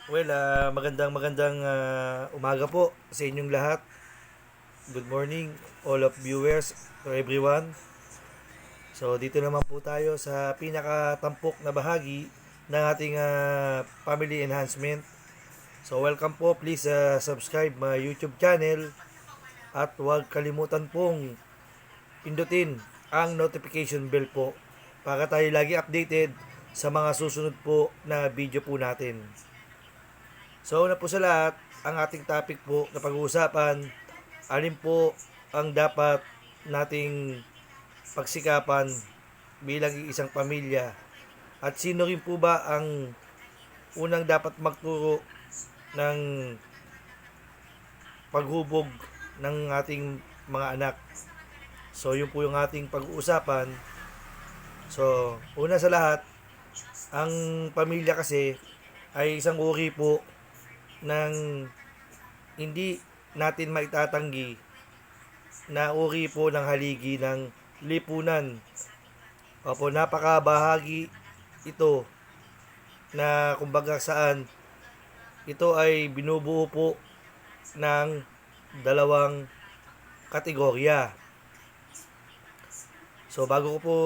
Magandang umaga po sa inyong lahat. Good morning, all of viewers, to everyone. So, dito naman po tayo sa pinakatampok na bahagi ng ating family enhancement. So, welcome po. Please subscribe my YouTube channel at huwag kalimutan pong pindutin ang notification bell po para tayo lagi updated sa mga susunod po na video po natin. So, una po sa lahat, ang ating topic po na pag-uusapan, alin po ang dapat nating pagsikapan bilang isang pamilya at sino rin po ba ang unang dapat magturo ng paghubog ng ating mga anak. So, yun po yung ating pag-uusapan. So, una sa lahat, ang pamilya kasi ay isang uri po ng hindi natin maitatanggi na uri po ng haligi ng lipunan. Opo, napakabahagi ito na kumbaga saan ito ay binubuo po ng dalawang kategorya. So bago ko po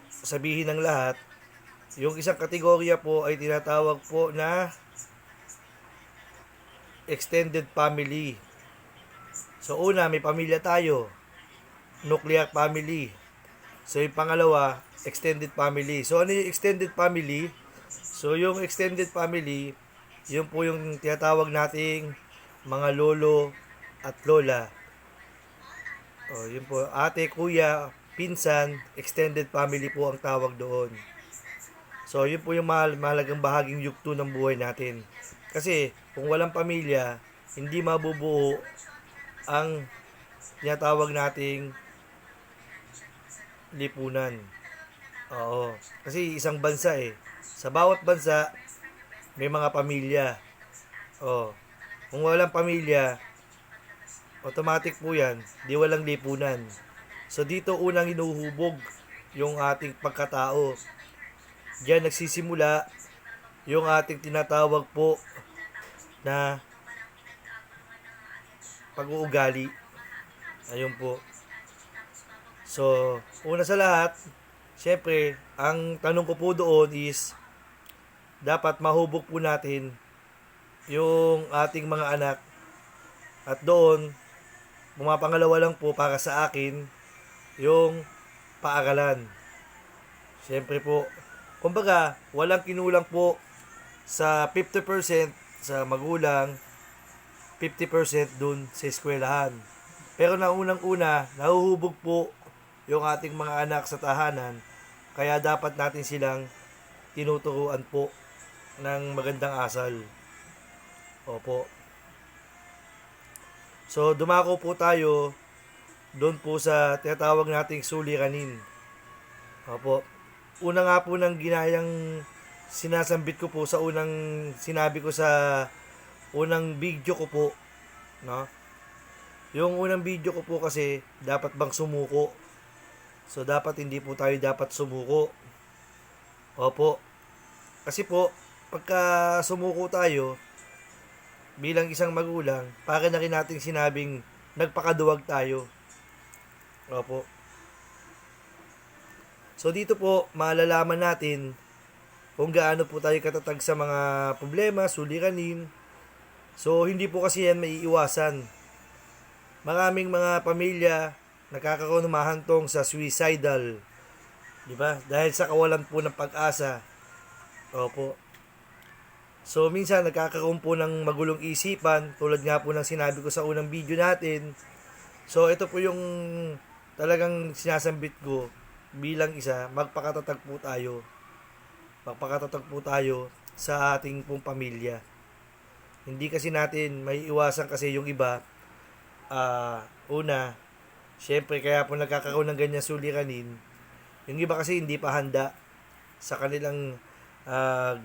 sabihin ng lahat, yung isang kategorya po ay tinatawag po na extended family. So una, may pamilya tayo, nuclear family. So yung pangalawa, extended family. So ano yung extended family? So yung extended family, yun po yung tinatawag nating mga lolo at lola. O, yun po, ate, kuya, pinsan, extended family po ang tawag doon. So yun po yung mahalagang bahaging yugto ng buhay natin. Kasi kung walang pamilya, hindi mabubuo ang tinatawag nating lipunan. Oo. Kasi isang bansa Sa bawat bansa, may mga pamilya. Oo. Kung walang pamilya, automatic po yan, di walang lipunan. So dito unang hinuhubog yung ating pagkatao. Diyan nagsisimula yung ating tinatawag po na pag-uugali. Ayun po. So, una sa lahat, syempre, ang tanong ko po doon is, dapat mahubog po natin yung ating mga anak. At doon, pumapangalawa lang po para sa akin, yung paaralan. Syempre po, kumbaga, walang kinulang po sa 50% sa magulang, 50% dun sa eskwelahan. Pero naunang-una, nahuhubog po yung ating mga anak sa tahanan, kaya dapat natin silang tinuturuan po ng magandang asal. Opo. So, dumako po tayo doon po sa tinatawag nating suliranin. Opo. Una nga po ng ginayang sinasambit ko po sa unang sinabi ko sa unang video ko po, no? Yung unang video ko po kasi dapat bang sumuko. So dapat hindi po tayo dapat sumuko. Opo. Kasi po pagka sumuko tayo bilang isang magulang, para na rin nating sinabing nagpakaduwag tayo. Opo. So dito po malalaman natin kung gaano po tayo katatag sa mga problema, suliranin. So, hindi po kasi yan maiiwasan. Maraming mga pamilya nakakaroon ng mahantong sa suicidal. Di ba? Dahil sa kawalan po ng pag-asa. Opo. So, minsan nagkakaroon po ng magulong isipan, tulad nga po ng sinabi ko sa unang video natin. So, ito po yung talagang sinasambit ko bilang isa, magpakatatag po tayo sa ating pong pamilya. Hindi kasi natin may iwasan kasi yung iba, una, syempre kaya po nagkakaroon ng ganyan suliranin, yung iba kasi hindi pa handa sa kanilang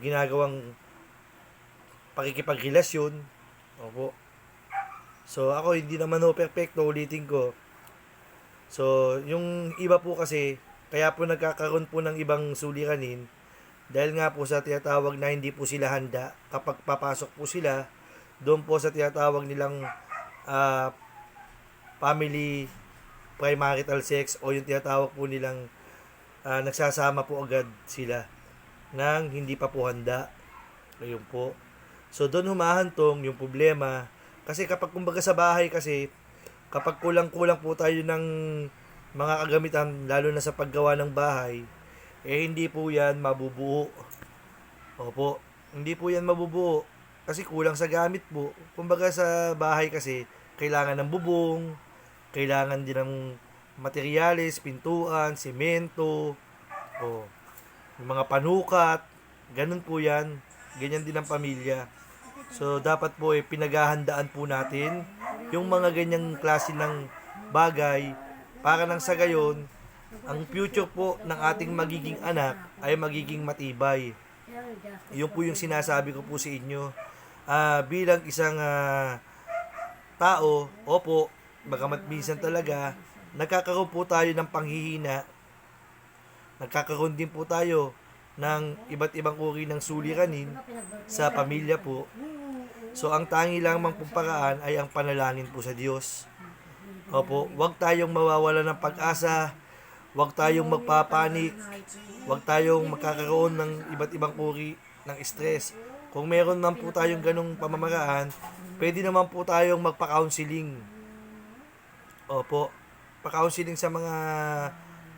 ginagawang pakikipagrelasyon. Opo. So ako hindi naman perfecto, ulitin ko. So yung iba po kasi, kaya po nagkakaroon po ng ibang suliranin Dahil nga po sa tinatawag na hindi po sila handa kapag papasok po sila doon po sa tinatawag nilang ah, family primarital sex o yung tinatawag po nilang nagsasama po agad sila nang hindi pa po handa. Ayun po. So doon humahantong yung problema kasi kapag kumbaga sa bahay kasi kapag kulang-kulang po tayo ng mga kagamitan lalo na sa paggawa ng bahay hindi po yan mabubuo. Opo, hindi po yan mabubuo kasi kulang sa gamit po. Kumbaga sa bahay kasi kailangan ng bubong, kailangan din ng materyales, pintuan, semento, o yung mga panukat, ganun po yan. Ganyan din ang pamilya. So, dapat po pinaghahandaan po natin yung mga ganyang klase ng bagay para nang sa gayon, ang future po ng ating magiging anak ay magiging matibay. Yun po yung sinasabi ko po sa inyo. Bilang isang tao, opo, bagamat minsan talaga, nagkakaroon po tayo ng panghihina, nagkakaroon din po tayo ng iba't ibang uri ng suliranin sa pamilya po. So, ang tangi lamang pong paraan ay ang panalangin po sa Diyos. Opo, huwag tayong mawawala ng pag-asa, huwag tayong magpapanik, huwag tayong magkakaroon ng iba't ibang uri ng stress. Kung meron naman po tayong ganong pamamaraan, pwede naman po tayong magpa-counseling. Opo, pa-counseling sa mga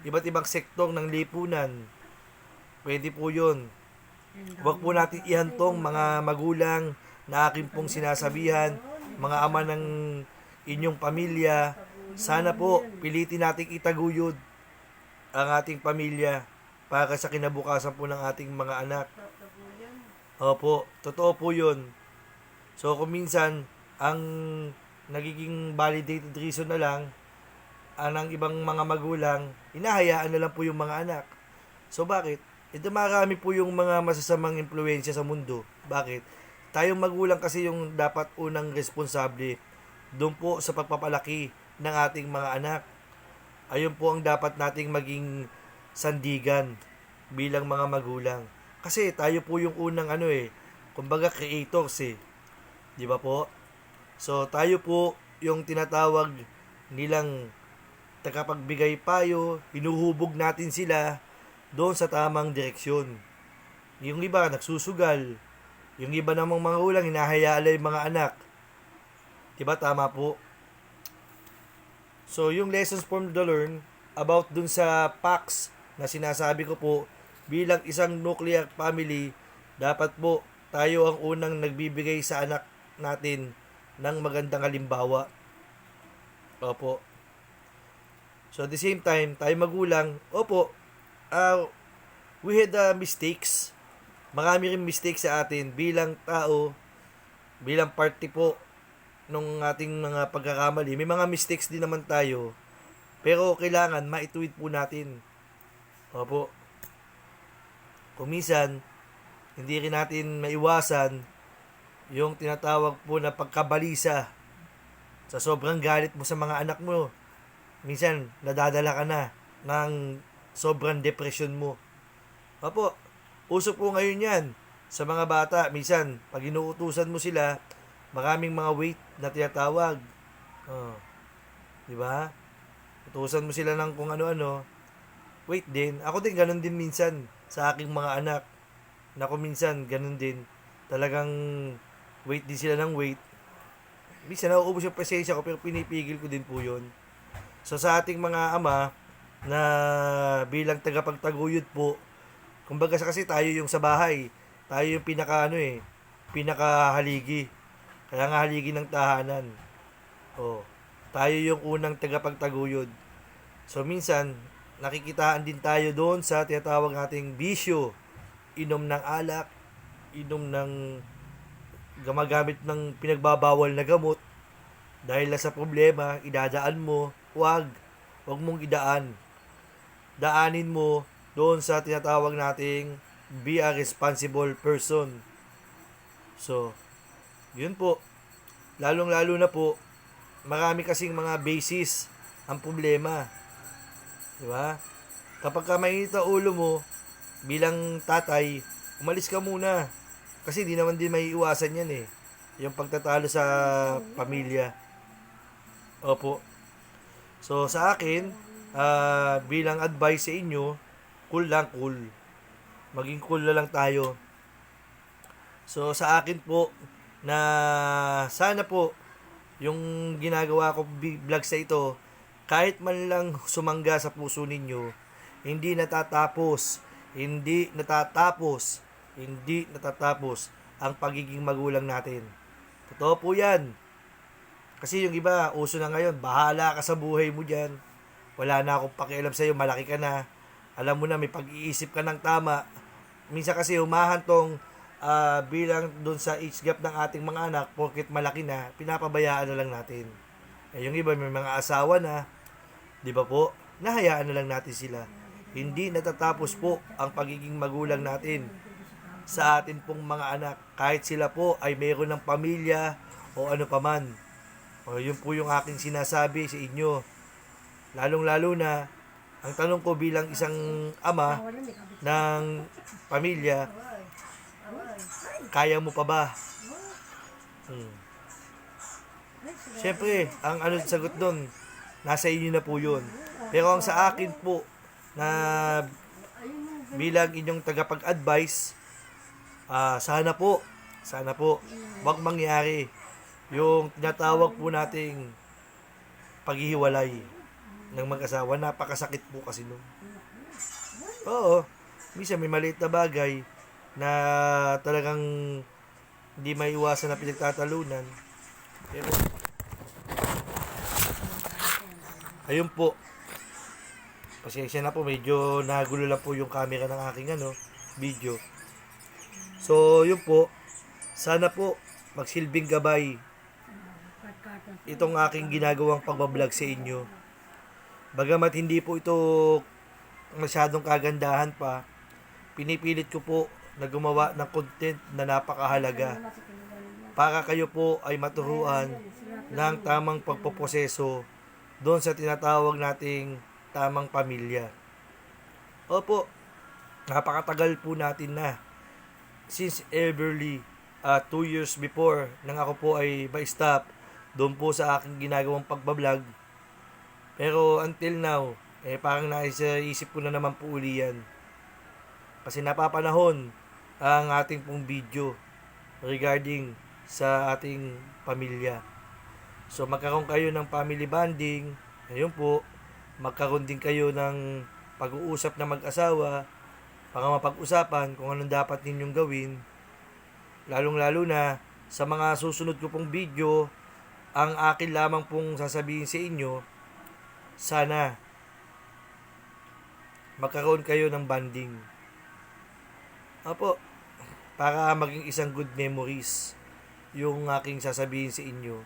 iba't ibang sektor ng lipunan. Pwede po yun. Huwag po natin ihantong mga magulang na aking pong sinasabihan, mga ama ng inyong pamilya. Sana po, pilitin nating itaguyod ang ating pamilya para sa kinabukasan po ng ating mga anak. Opo, totoo po yun. So, kung minsan, ang nagiging validated reason na lang, ng ibang mga magulang, hinahayaan na lang po yung mga anak. So, bakit? Ito marami po yung mga masasamang impluensya sa mundo. Bakit? Tayong magulang kasi yung dapat unang responsable doon po sa pagpapalaki ng ating mga anak. Ayun po ang dapat nating maging sandigan bilang mga magulang. Kasi tayo po yung unang kumbaga creators Di ba po? So tayo po yung tinatawag nilang tagapagbigay payo, hinuhubog natin sila doon sa tamang direksyon. Yung iba nagsusugal, yung iba namang mga ulang hinahayaan yung mga anak. Diba tama po? So yung lessons from the learn about dun sa PACS na sinasabi ko po, bilang isang nuclear family, dapat po tayo ang unang nagbibigay sa anak natin ng magandang halimbawa. Opo. So at the same time, tayo magulang, opo, we had mistakes. Marami rin mistakes sa atin bilang tao, bilang party po nung ating mga pagkakamali. May mga mistakes din naman tayo, pero kailangan maituwid po natin. Opo. Kung minsan, hindi rin natin maiwasan yung tinatawag po na pagkabalisa sa sobrang galit mo sa mga anak mo. Minsan, nadadala ka na ng sobrang depression mo. Opo, uso po ngayon yan sa mga bata. Minsan, pag inuutusan mo sila, maraming mga weight na tinatawag. Di ba? Utusan mo sila ng kung ano-ano. Weight din. Ako din, ganun din minsan sa aking mga anak. Nako minsan, ganun din. Talagang weight din sila ng weight. Minsan, nauubos yung presensya ko, pero pinipigil ko din po yun. So, sa ating mga ama, na bilang tagapagtaguyod po, kumbaga kasi tayo yung sa bahay. Tayo yung pinakahaligi. Kaya nga haligi ng tahanan. Tayo yung unang tagapagtaguyod. So, minsan, nakikitaan din tayo doon sa tinatawag nating bisyo. Inom ng alak, inom ng gumagamit ng pinagbabawal na gamot. Dahil sa problema, idadaan mo, wag mong idaan. Daanin mo doon sa tinatawag nating be a responsible person. So, yun po. Lalong-lalo na po, marami kasing mga basis ang problema. Di ba? Kapag ka mainit ang ulo mo, bilang tatay, umalis ka muna. Kasi di naman din may iwasan yan eh. Yung pagtatalo sa pamilya. Opo. So sa akin, bilang advice sa inyo, cool lang, cool. Maging cool na lang tayo. So sa akin po, na sana po, yung ginagawa ko vlog sa ito, kahit man lang sumangga sa puso ninyo, hindi natatapos, hindi natatapos, hindi natatapos ang pagiging magulang natin. Totoo po yan. Kasi yung iba, uso na ngayon, bahala ka sa buhay mo dyan. Wala na akong pakialam sa'yo, malaki ka na. Alam mo na, may pag-iisip ka ng tama. Minsan kasi humahantong bilang doon sa age gap ng ating mga anak, porket malaki na, pinapabayaan na lang natin. Yung iba, may mga asawa na, di ba po? Nahayaan na lang natin sila. Hindi natatapos po ang pagiging magulang natin sa atin pong mga anak. Kahit sila po ay mayroon ng pamilya o ano paman. Yun po yung aking sinasabi sa inyo. Lalong-lalo na, ang tanong ko bilang isang ama ng pamilya, kaya mo pa ba? Siyempre, ang sagot doon, nasa inyo na po yun. Pero ang sa akin po, na bilang inyong tagapag-advise, sana po, wag mangyari yung tinatawag po nating paghihiwalay ng mag-asawa. Napakasakit po kasi nun. Oo, minsan may maliit na bagay na talagang hindi maiwasan na pinagtatalunan. Pero, ayun po. Pasensya na po, medyo nagulo lang po yung camera ng aking video. So, yun po. Sana po, magsilbing gabay itong aking ginagawang pagbablog sa inyo. Bagamat hindi po ito masyadong kagandahan pa, pinipilit ko po na gumawa ng content na napakahalaga para kayo po ay maturuan ng tamang pagpoproseso doon sa tinatawag nating tamang pamilya. Opo, napakatagal po natin na. Since everly 2 years before nang ako po ay ma-stop doon po sa aking ginagawang pagbablog. Pero until now, parang naisip ko na naman po uli yan. Kasi napapanahon ang ating pong video regarding sa ating pamilya. So magkaroon kayo ng family bonding, ayun po, magkaroon din kayo ng pag-uusap na mag-asawa para mapag-usapan kung anong dapat ninyong gawin. Lalong-lalo na sa mga susunod ko pong video, ang akin lamang pong sasabihin sa inyo, sana magkaroon kayo ng bonding. Opo, para maging isang good memories yung aking sasabihin sa inyo.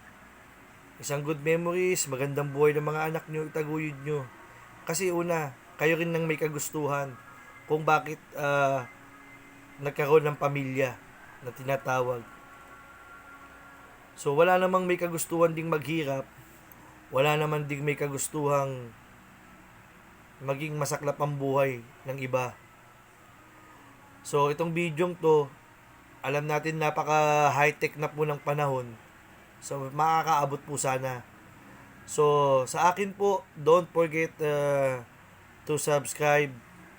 Isang good memories, magandang buhay ng mga anak nyo, itaguyod nyo. Kasi una, kayo rin nang may kagustuhan kung bakit nagkaroon ng pamilya na tinatawag. So wala namang may kagustuhan ding maghirap, wala naman ding may kagustuhang maging masaklap ang buhay ng iba. So itong bidyong to, alam natin napaka high-tech na po ng panahon. So makakaabot po sana. So sa akin po, don't forget to subscribe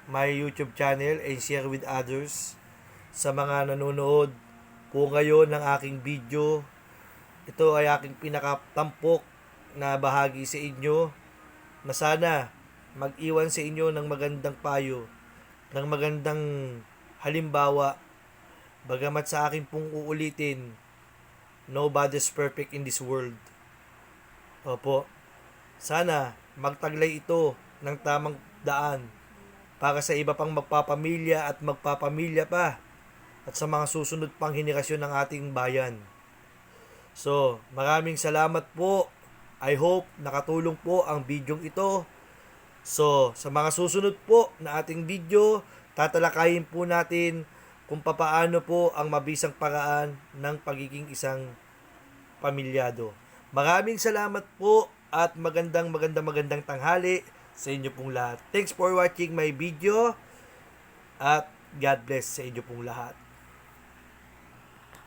my YouTube channel and share with others. Sa mga nanonood po ngayon ng aking video, ito ay aking pinakatampok na bahagi sa inyo na sana mag-iwan sa inyo ng magandang payo, ng magandang halimbawa. Bagamat sa akin pong uulitin, nobody's perfect in this world. Opo, sana magtaglay ito ng tamang daan para sa iba pang magpapamilya at magpapamilya pa at sa mga susunod pang henerasyon ng ating bayan. So, maraming salamat po. I hope nakatulong po ang bidyong ito. So, sa mga susunod po na ating video, tatalakayin po natin kung papaano po ang mabisang paraan ng pagiging isang pamilyado. Maraming salamat po at magandang tanghali sa inyo pong lahat. Thanks for watching my video. At God bless sa inyo pong lahat.